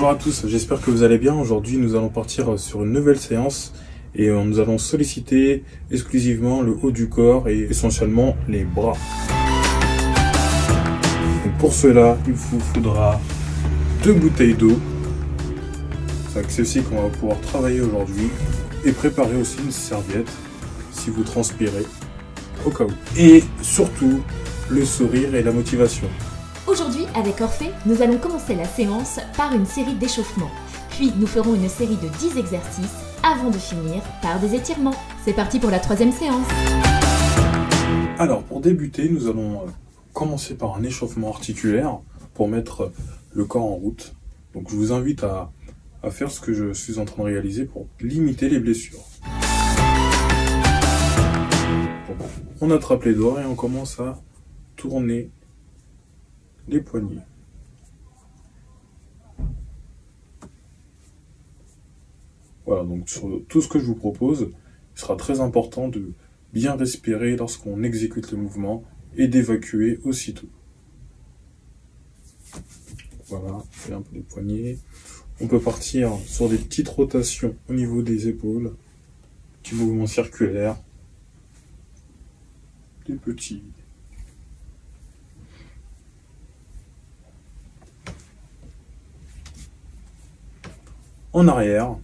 Bonjour à tous, j'espère que vous allez bien. Aujourd'hui, nous allons partir sur une nouvelle séance et nous allons solliciter exclusivement le haut du corps et essentiellement les bras. Donc pour cela, il vous faudra 2 bouteilles d'eau. C'est avec celle-ci qu'on va pouvoir travailler aujourd'hui et préparer aussi une serviette si vous transpirez au cas où. Et surtout, le sourire et la motivation. Aujourd'hui, avec Orphée, nous allons commencer la séance par une série d'échauffements. Puis, nous ferons une série de 10 exercices avant de finir par des étirements. C'est parti pour la 3e séance. Alors, pour débuter, nous allons commencer par un échauffement articulaire pour mettre le corps en route. Donc, je vous invite à faire ce que je suis en train de réaliser pour limiter les blessures. Donc, on attrape les doigts et on commence à tourner les poignets. Voilà, donc sur tout ce que je vous propose, il sera très important de bien respirer lorsqu'on exécute le mouvement et d'évacuer aussitôt. Voilà, fait un peu les poignets. On peut partir sur des petites rotations au niveau des épaules, petits mouvements circulaires, des petits. En arrière,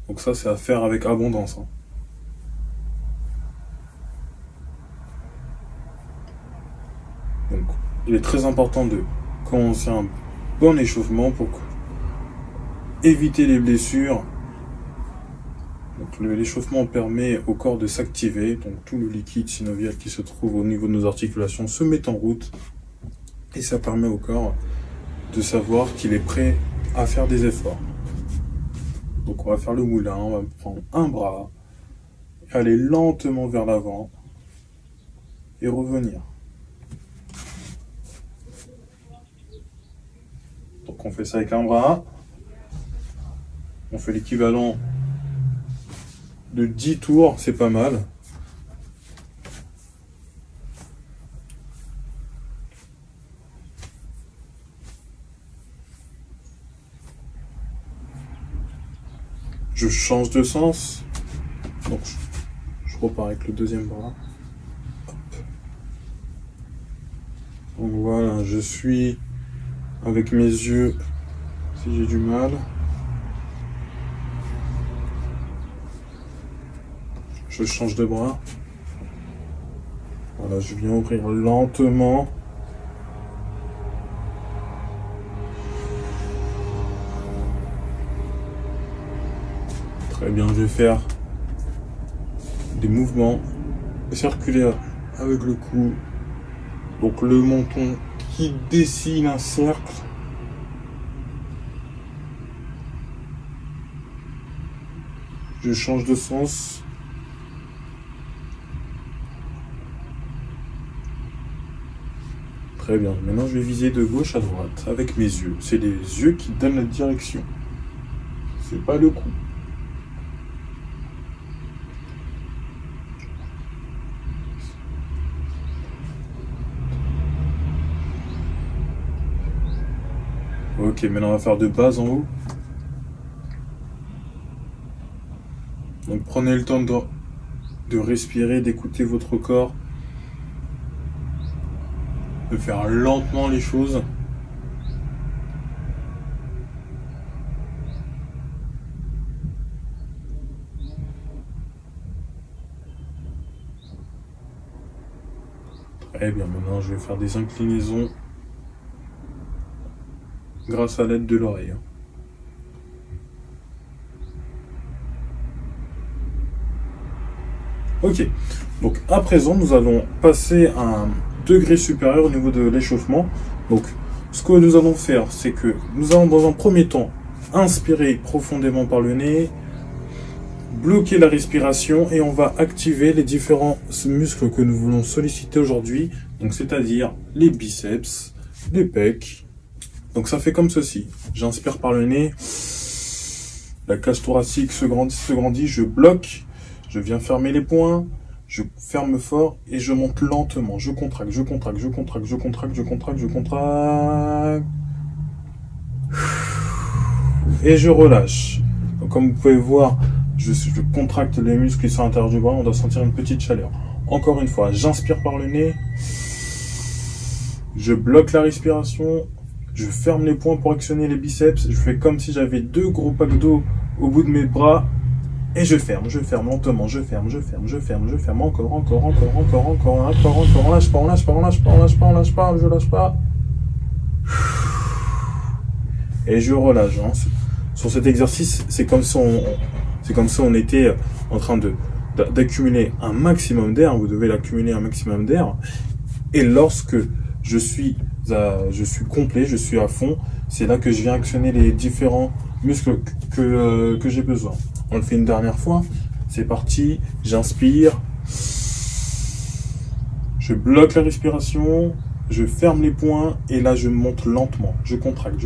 donc ça c'est à faire avec abondance. Donc il est très important de commencer un bon échauffement pour éviter les blessures. Donc l'échauffement permet au corps de s'activer, donc tout le liquide synovial qui se trouve au niveau de nos articulations se met en route et ça permet au corps de savoir qu'il est prêt à faire des efforts. Donc on va faire le moulin, on va prendre un bras, aller lentement vers l'avant et revenir. Donc on fait ça avec un bras, on fait l'équivalent de 10 tours, c'est pas mal. Je change de sens, donc je repars avec le deuxième bras. Hop. Donc voilà, je suis avec mes yeux si j'ai du mal. Je change de bras. Voilà, je viens ouvrir lentement. Très bien, je vais faire des mouvements circulaires avec le cou. Donc le menton qui dessine un cercle. Je change de sens. Très bien, maintenant je vais viser de gauche à droite avec mes yeux. C'est les yeux qui donnent la direction. C'est pas le cou. Ok, maintenant on va faire de bas en haut. Donc prenez le temps de respirer, d'écouter votre corps, de faire lentement les choses. Très bien, maintenant je vais faire des inclinaisons grâce à l'aide de l'oreille. Ok, donc à présent nous allons passer à un degré supérieur au niveau de l'échauffement. Donc ce que nous allons faire, c'est que nous allons dans un premier temps inspirer profondément par le nez, bloquer la respiration et on va activer les différents muscles que nous voulons solliciter aujourd'hui, donc c'est-à-dire les biceps, les pecs. Donc ça fait comme ceci. J'inspire par le nez, la cage thoracique se grandit, je bloque, je viens fermer les poings, je ferme fort et je monte lentement. Je contracte, je contracte, je contracte, je contracte, je contracte, je contracte. et je relâche. Donc, comme vous pouvez voir, je contracte les muscles qui sont à l'intérieur du bras, on doit sentir une petite chaleur. Encore une fois, j'inspire par le nez, je bloque la respiration, je ferme les poings pour actionner les biceps, je fais comme si j'avais 2 gros packs d'eau au bout de mes bras, et je ferme lentement, je ferme, encore, on lâche pas, je lâche pas. Et je relâche. Hein. Sur cet exercice, c'est comme si on était en train d'accumuler un maximum d'air. Vous devez l'accumuler un maximum d'air. Et lorsque je suis complet, je suis à fond, c'est là que je viens actionner les différents muscles que j'ai besoin. On le fait une dernière fois. C'est parti. J'inspire. Je bloque la respiration. Je ferme les poings et là je monte lentement. Je contracte.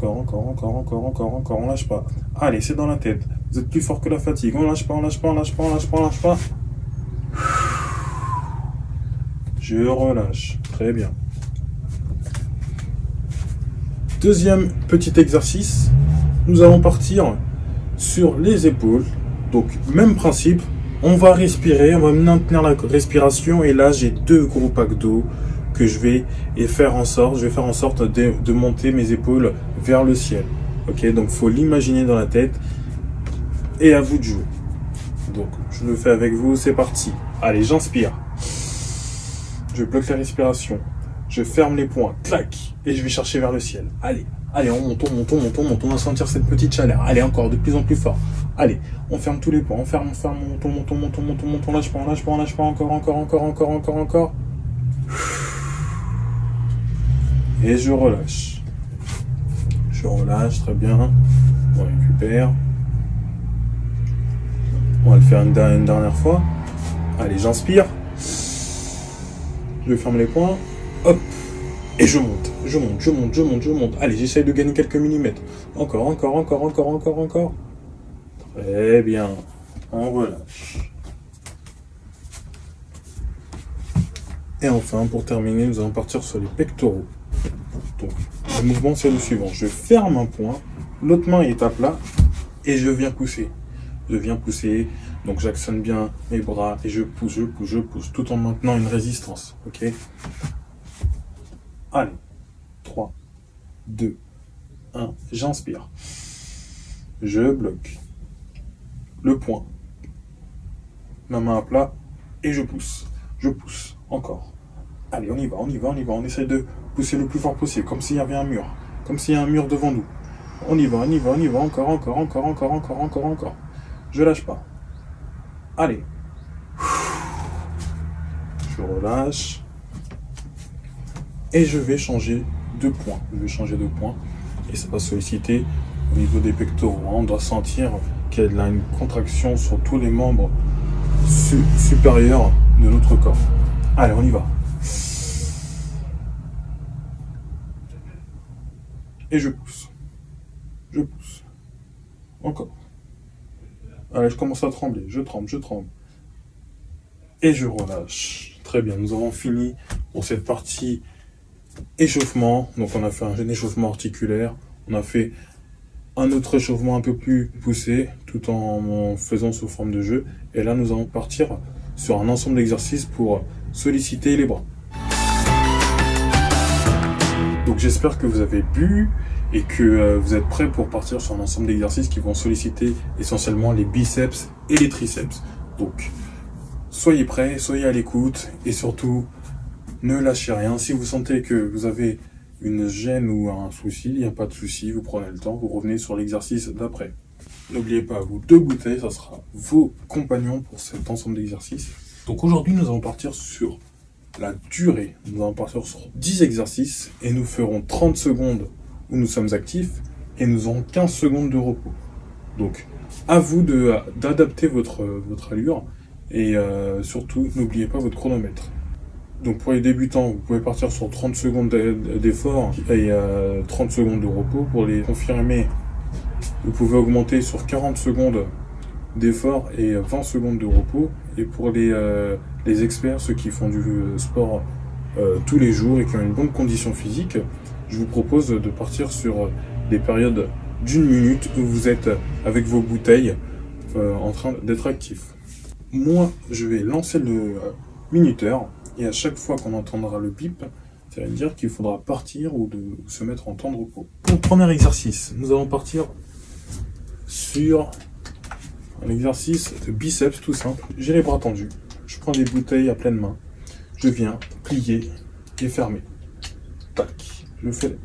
Encore. On lâche pas. Allez, c'est dans la tête. Vous êtes plus fort que la fatigue. On lâche pas. Je relâche. Très bien. Deuxième petit exercice. Nous allons partir sur les épaules. Donc, même principe. On va respirer, on va maintenir la respiration et là j'ai 2 gros packs d'eau que je vais faire en sorte de monter mes épaules vers le ciel. Ok, donc faut l'imaginer dans la tête et à vous de jouer. Donc je le fais avec vous, c'est parti. Allez, j'inspire. Je bloque la respiration. Je ferme les poings, clac, et je vais chercher vers le ciel. Allez, on monte, on va sentir cette petite chaleur. Allez, encore de plus en plus fort. Allez, on ferme tous les points, on ferme, on monte, on lâche pas, encore. Et je relâche. Très bien. On récupère. On va le faire une dernière fois. Allez, j'inspire. Je ferme les poings. Hop. Et je monte. Allez, j'essaye de gagner quelques millimètres. Encore. Très bien. On relâche. Et enfin, pour terminer, nous allons partir sur les pectoraux. Donc, le mouvement, c'est le suivant. Je ferme un point, l'autre main est à plat, et je viens pousser. Donc j'actionne bien mes bras, et je pousse, tout en maintenant une résistance. Ok ? Allez. 3, 2, 1. J'inspire. Je bloque. Le point. Ma main à plat, et je pousse. Encore. Allez, on y va. On essaie de pousser le plus fort possible, comme s'il y avait un mur. Comme s'il y a un mur devant nous. On y va. Encore. Je lâche pas. Allez. Je relâche. Et je vais changer de point. Et ça va solliciter au niveau des pectoraux. On doit sentir qu'il y a une contraction sur tous les membres supérieurs de notre corps. Allez, on y va. Et je pousse. Encore. Allez, je commence à trembler. Je tremble. Et je relâche. Très bien, nous avons fini pour cette partie échauffement. Donc on a fait un échauffement articulaire. On a fait un autre échauffement un peu plus poussé, tout en faisant sous forme de jeu. Et là, nous allons partir sur un ensemble d'exercices pour solliciter les bras. Donc j'espère que vous avez bu et que vous êtes prêts pour partir sur un ensemble d'exercices qui vont solliciter essentiellement les biceps et les triceps. Donc soyez prêts, soyez à l'écoute et surtout ne lâchez rien. Si vous sentez que vous avez une gêne ou un souci, il n'y a pas de souci, vous prenez le temps, vous revenez sur l'exercice d'après. N'oubliez pas, vos 2 bouteilles, ça sera vos compagnons pour cet ensemble d'exercices. Donc aujourd'hui, nous allons partir sur la durée. Nous allons partir sur 10 exercices et nous ferons 30 secondes où nous sommes actifs et nous aurons 15 secondes de repos. Donc, à vous d'adapter votre allure et surtout, n'oubliez pas votre chronomètre. Donc pour les débutants, vous pouvez partir sur 30 secondes d'effort et 30 secondes de repos. Pour les confirmés, vous pouvez augmenter sur 40 secondes d'effort et 20 secondes de repos. Et pour les experts, ceux qui font du sport tous les jours et qui ont une bonne condition physique, je vous propose de partir sur des périodes d'1 minute où vous êtes avec vos bouteilles en train d'être actif. Moi, je vais lancer le minuteur et à chaque fois qu'on entendra le bip, ça veut dire qu'il faudra partir ou de se mettre en temps de repos. Pour le premier exercice, nous allons partir sur un exercice de biceps tout simple. J'ai les bras tendus, je prends les bouteilles à pleine main, je viens plier et fermer. Tac, je fais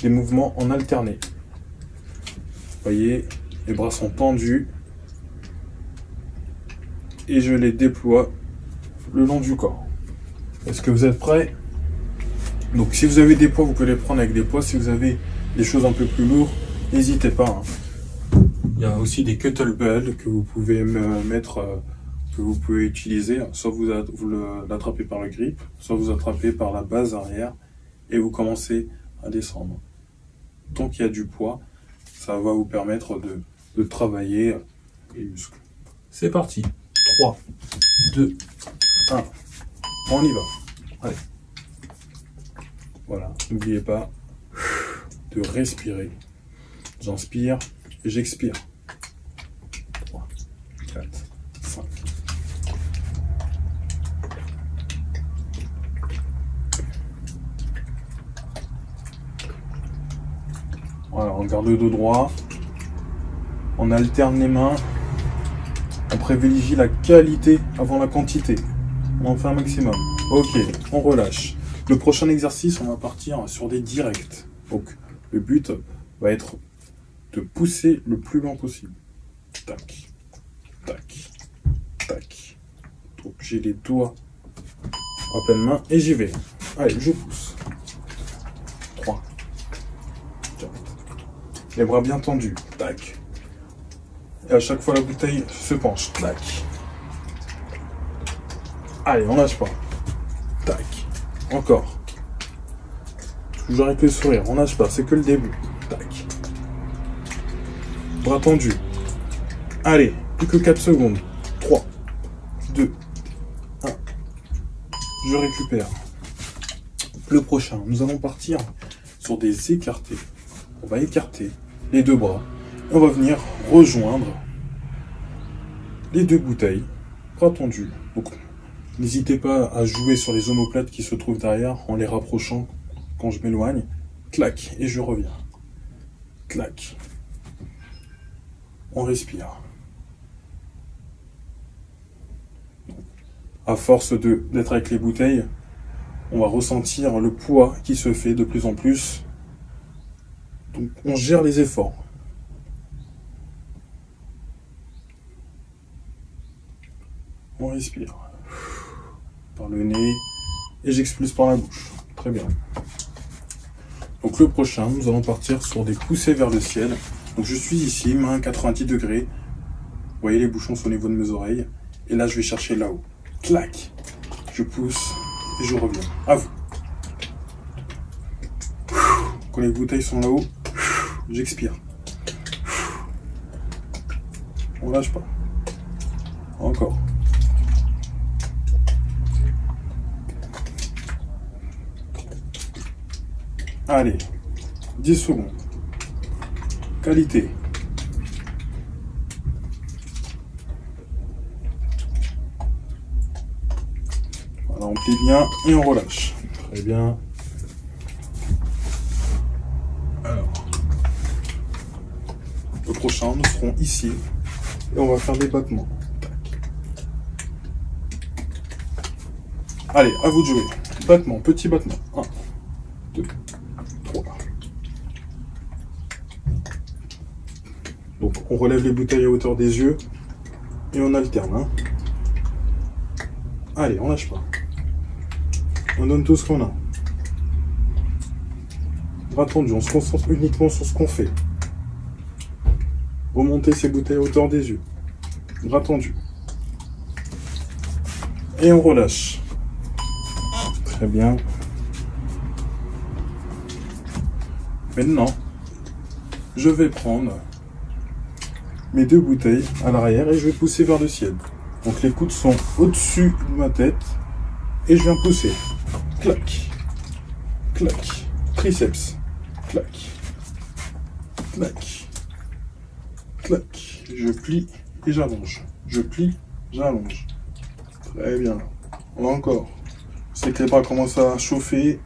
des mouvements en alterné. Vous voyez, les bras sont tendus et je les déploie le long du corps. Est-ce que vous êtes prêts? Donc si vous avez des poids, vous pouvez les prendre avec des poids. Si vous avez des choses un peu plus lourdes, n'hésitez pas. Il y a aussi des kettlebells que vous pouvez mettre, que vous pouvez utiliser. Soit vous l'attrapez par le grip, soit vous attrapez par la base arrière et vous commencez à descendre. Tant qu'il y a du poids, ça va vous permettre de travailler les muscles. C'est parti. 3, 2, 1. On y va. Allez. Voilà. N'oubliez pas de respirer. J'inspire et j'expire. 3, 4, 5. Voilà, on garde le dos droit. On alterne les mains. On privilégie la qualité avant la quantité. On en fait un maximum. Ok, on relâche. Le prochain exercice, on va partir sur des directs. Donc, le but va être de pousser le plus loin possible. Tac, tac, tac. Donc, j'ai les doigts à pleine main et j'y vais. Allez, je pousse. 3, 4. Les bras bien tendus. Tac. Et à chaque fois, la bouteille se penche. Tac. Allez, on lâche pas. Tac. Encore. Toujours avec le sourire. On lâche pas. C'est que le début. Tac. Bras tendus. Allez. Plus que 4 secondes. 3, 2, 1. Je récupère. Le prochain, nous allons partir sur des écartés. On va écarter les deux bras. On va venir rejoindre les deux bouteilles, bras tendus. Donc, n'hésitez pas à jouer sur les omoplates qui se trouvent derrière en les rapprochant quand je m'éloigne. Clac, et je reviens. Clac. On respire. À force d'être avec les bouteilles, on va ressentir le poids qui se fait de plus en plus. Donc, on gère les efforts. On respire par le nez et j'expulse par la bouche. Très bien. Donc le prochain, nous allons partir sur des poussées vers le ciel. Donc je suis ici, main à 90 degrés. Vous voyez les bouchons sont au niveau de mes oreilles. Et là, je vais chercher là-haut. Clac. Je pousse et je reviens. À vous. Quand les bouteilles sont là-haut, j'expire. On lâche pas. Encore. Allez, 10 secondes. Qualité. Voilà, on plie bien et on relâche. Très bien. Alors, le prochain, nous serons ici et on va faire des battements. Tac. Allez, à vous de jouer. Battement, petit battement. 1, 2, 3. Donc on relève les bouteilles à hauteur des yeux et on alterne. Hein. Allez, on lâche pas. On donne tout ce qu'on a. Bras tendus, on se concentre uniquement sur ce qu'on fait. Remonter ces bouteilles à hauteur des yeux. Bras tendus. Et on relâche. Très bien. Maintenant, je vais prendre mes deux bouteilles à l'arrière et je vais pousser vers le ciel. Donc les coudes sont au-dessus de ma tête et je viens pousser. Clac, clac, triceps, clac, clac, clac. Je plie et j'allonge. Je plie, j'allonge. Très bien. Encore. C'est que les bras commencent à chauffer.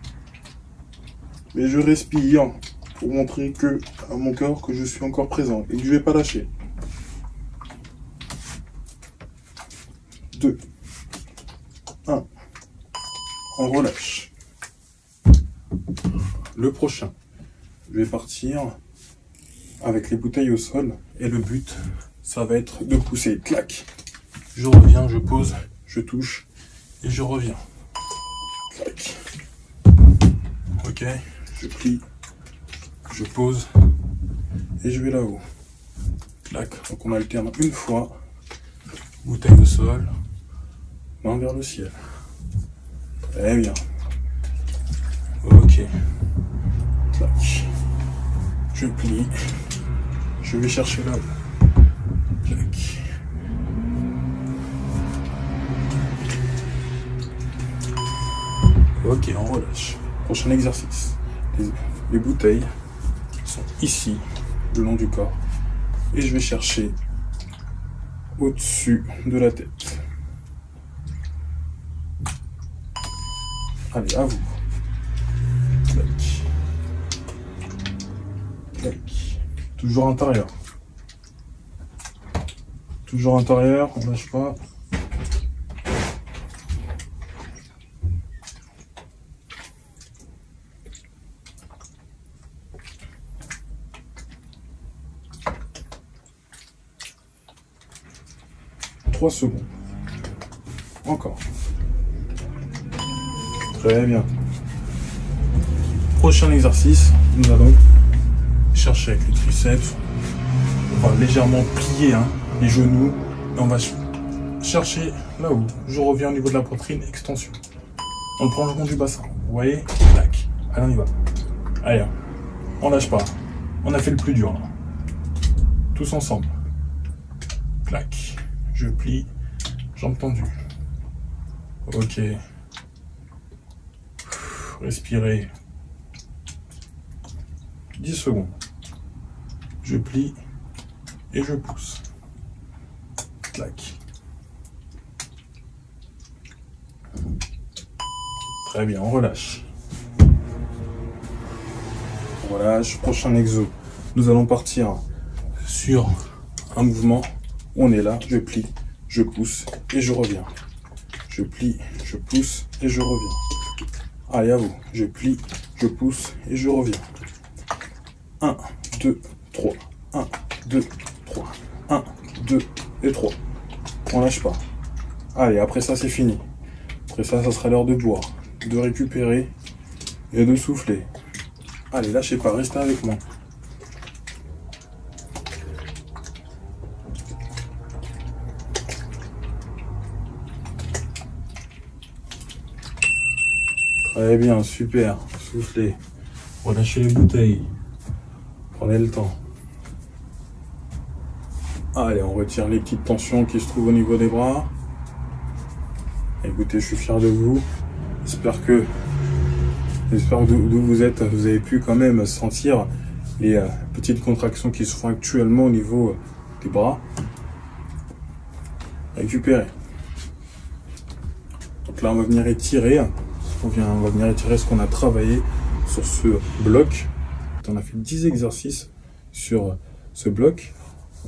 Mais je respire pour montrer à mon corps que je suis encore présent et que je ne vais pas lâcher. 2, 1. On relâche. Le prochain. Je vais partir avec les bouteilles au sol. Et le but, ça va être de pousser. Clac. Je reviens, je pose, je touche et je reviens. Clac. Ok. Je plie, je pose et je vais là-haut. Clac. Donc on alterne une fois. Bouteille au sol. Main vers le ciel. Très bien. Ok. Clac. Je plie. Je vais chercher là-haut. Clac. Ok, on relâche. Prochain exercice. Les bouteilles sont ici, le long du corps. Et je vais chercher au-dessus de la tête. Allez, à vous. Clac. Clac. Toujours intérieur. Toujours intérieur, on lâche pas. Secondes. Encore. Très bien. Prochain exercice, nous allons chercher avec les triceps. On va légèrement plier les genoux. Et on va chercher là-haut. Je reviens au niveau de la poitrine, extension. Dans le prolongement du bassin. Vous voyez? Tac. Allez, on y va. Allez, on lâche pas. On a fait le plus dur là. Tous ensemble. Clac. Je plie, jambes tendues. Ok. Respirez. 10 secondes. Je plie et je pousse. Clac. Très bien, on relâche. On relâche. Prochain exo. Nous allons partir sur un mouvement. On est là, je plie, je pousse et je reviens. Je plie, je pousse et je reviens. Allez, à vous. Je plie, je pousse et je reviens. 1, 2, 3. 1, 2, 3. 1, 2 et 3. On lâche pas. Allez, après ça, c'est fini. Après ça, ça sera l'heure de boire, de récupérer et de souffler. Allez, lâchez pas, restez avec moi. Très bien, super. Soufflez. Relâchez les bouteilles. Prenez le temps. Allez, on retire les petites tensions qui se trouvent au niveau des bras. Écoutez, je suis fier de vous. J'espère que d'où vous êtes, vous avez pu quand même sentir les petites contractions qui se font actuellement au niveau des bras. Récupérez. Donc là, on va venir étirer. On va venir étirer ce qu'on a travaillé sur ce bloc. On a fait 10 exercices sur ce bloc.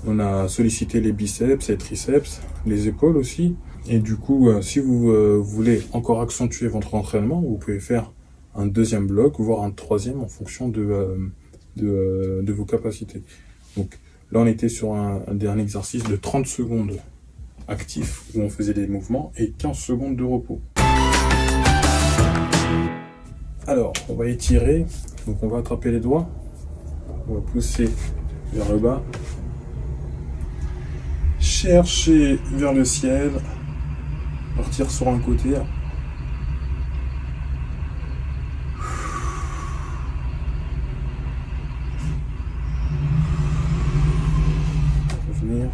On a sollicité les biceps, les triceps, les épaules aussi. Et du coup, si vous voulez encore accentuer votre entraînement, vous pouvez faire un deuxième bloc, voire un troisième en fonction de vos capacités. Donc là, on était sur un dernier exercice de 30 secondes actif où on faisait des mouvements et 15 secondes de repos. Alors, on va étirer, donc on va attraper les doigts, on va pousser vers le bas, chercher vers le ciel, partir sur un côté, revenir.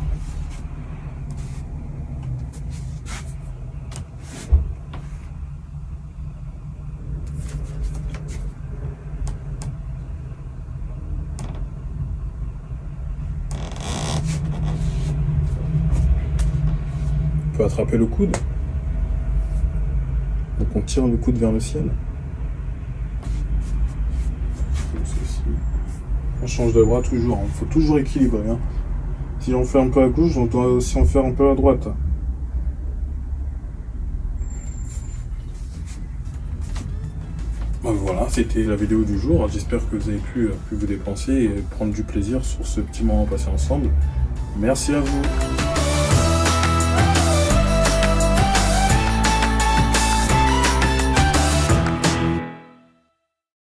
peut attraper le coude. Donc on tire le coude vers le ciel. Comme ceci. On change de bras toujours, il faut toujours équilibrer. Hein. Si on fait un peu à gauche, on doit aussi en faire un peu à droite. Voilà, c'était la vidéo du jour. J'espère que vous avez pu vous dépenser et prendre du plaisir sur ce petit moment passé ensemble. Merci à vous.